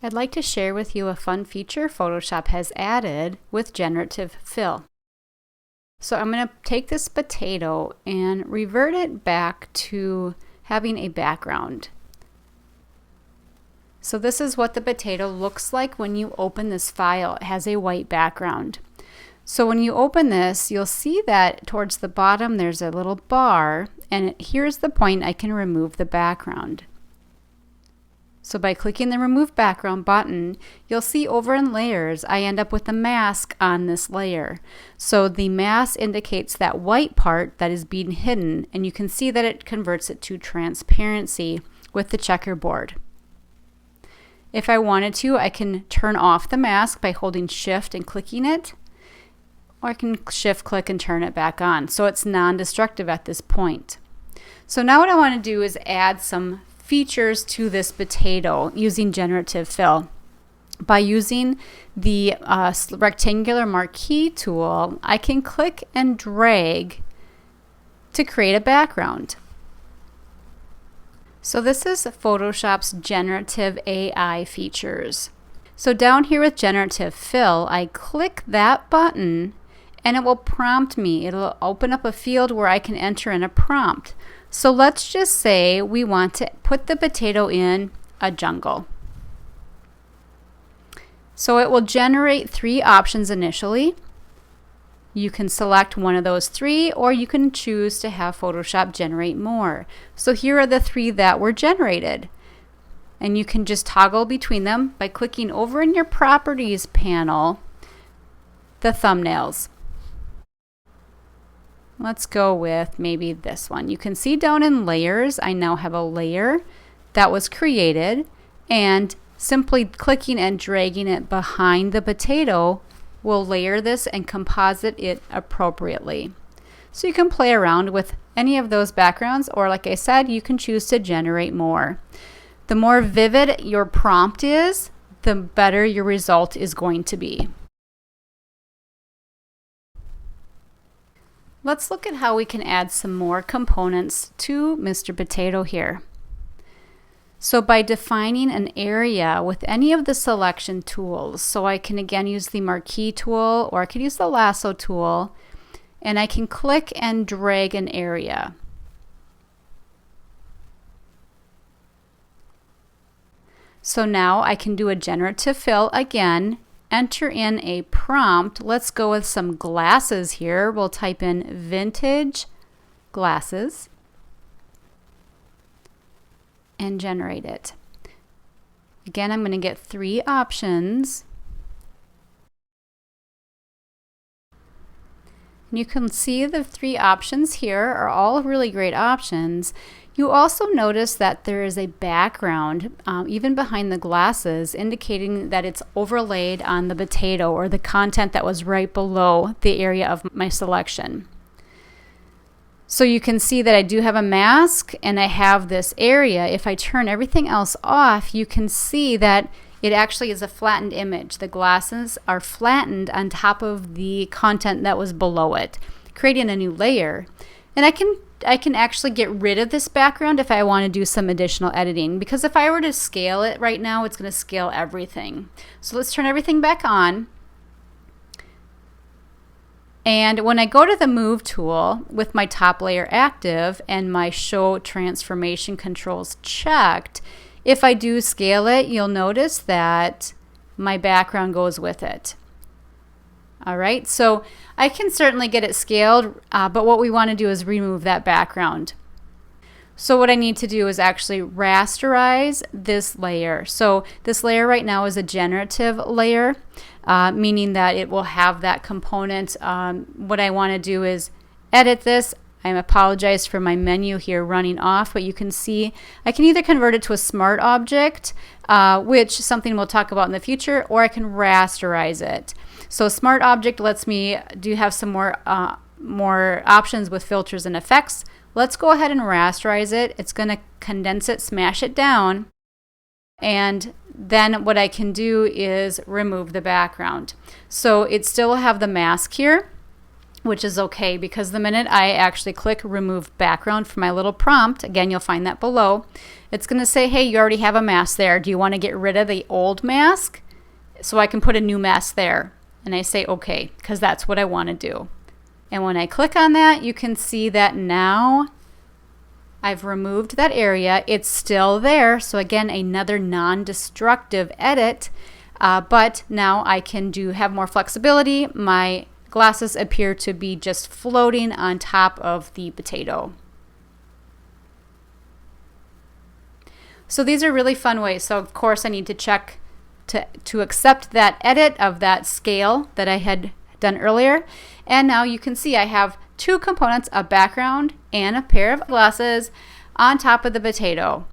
I'd like to share with you a fun feature Photoshop has added with generative fill. So I'm going to take this potato and revert it back to having a background. So this is what the potato looks like when you open this file. It has a white background. So when you open this, you'll see that towards the bottom there's a little bar, and here's the point I can remove the background. So by clicking the Remove Background button, you'll see over in Layers, I end up with a mask on this layer. So the mask indicates that white part that is being hidden, and you can see that it converts it to transparency with the checkerboard. If I wanted to, I can turn off the mask by holding Shift and clicking it, or I can Shift click and turn it back on. So it's non-destructive at this point. So now what I want to do is add some features to this potato using generative fill. By using the rectangular marquee tool, I can click and drag to create a background. So this is Photoshop's generative AI features. So down here with generative fill, I click that button and it will prompt me. It'll open up a field where I can enter in a prompt. So let's just say we want to put the potato in a jungle. So it will generate 3 options initially. You can select one of those 3, or you can choose to have Photoshop generate more. So here are the 3 that were generated. And you can just toggle between them by clicking over in your Properties panel, the thumbnails. Let's go with maybe this one. You can see down in Layers, I now have a layer that was created, and simply clicking and dragging it behind the potato will layer this and composite it appropriately. So you can play around with any of those backgrounds, or like I said, you can choose to generate more. The more vivid your prompt is, the better your result is going to be. Let's look at how we can add some more components to Mr. Potato here. So by defining an area with any of the selection tools, so I can again use the marquee tool, or I could use the lasso tool, and I can click and drag an area. So now I can do a generative fill again, enter in a prompt. Let's go with some glasses here. We'll type in vintage glasses and generate it. Again, I'm going to get 3 options. And you can see the 3 options here are all really great options. You also notice that there is a background even behind the glasses, indicating that it's overlaid on the potato or the content that was right below the area of my selection. So you can see that I do have a mask and I have this area. If I turn everything else off, you can see that it actually is a flattened image. The glasses are flattened on top of the content that was below it, creating a new layer. And I can actually get rid of this background if I want to do some additional editing, because if I were to scale it right now, it's going to scale everything. So let's turn everything back on. And when I go to the Move tool with my top layer active and my Show Transformation controls checked, if I do scale it, you'll notice that my background goes with it. All right, so I can certainly get it scaled, but what we want to do is remove that background. So what I need to do is actually rasterize this layer. So this layer right now is a generative layer, meaning that it will have that component. What I want to do is edit this. I apologize for my menu here running off, but you can see I can either convert it to a smart object, which is something we'll talk about in the future, or I can rasterize it. So smart object lets me have some more options with filters and effects. Let's go ahead and rasterize it. It's going to condense it, smash it down, and then what I can do is remove the background. So it still will have the mask here. which is okay because the minute I actually click remove background from my little prompt, again, you'll find that below, it's going to say, hey, you already have a mask there. Do you want to get rid of the old mask so I can put a new mask there? And I say okay, because that's what I want to do. And when I click on that, you can see that now I've removed that area. It's still there. So again, another non-destructive edit, but now I can have more flexibility. My glasses appear to be just floating on top of the potato. So these are really fun ways. So of course I need to check to accept that edit of that scale that I had done earlier. And now you can see I have two components, a background and a pair of glasses on top of the potato.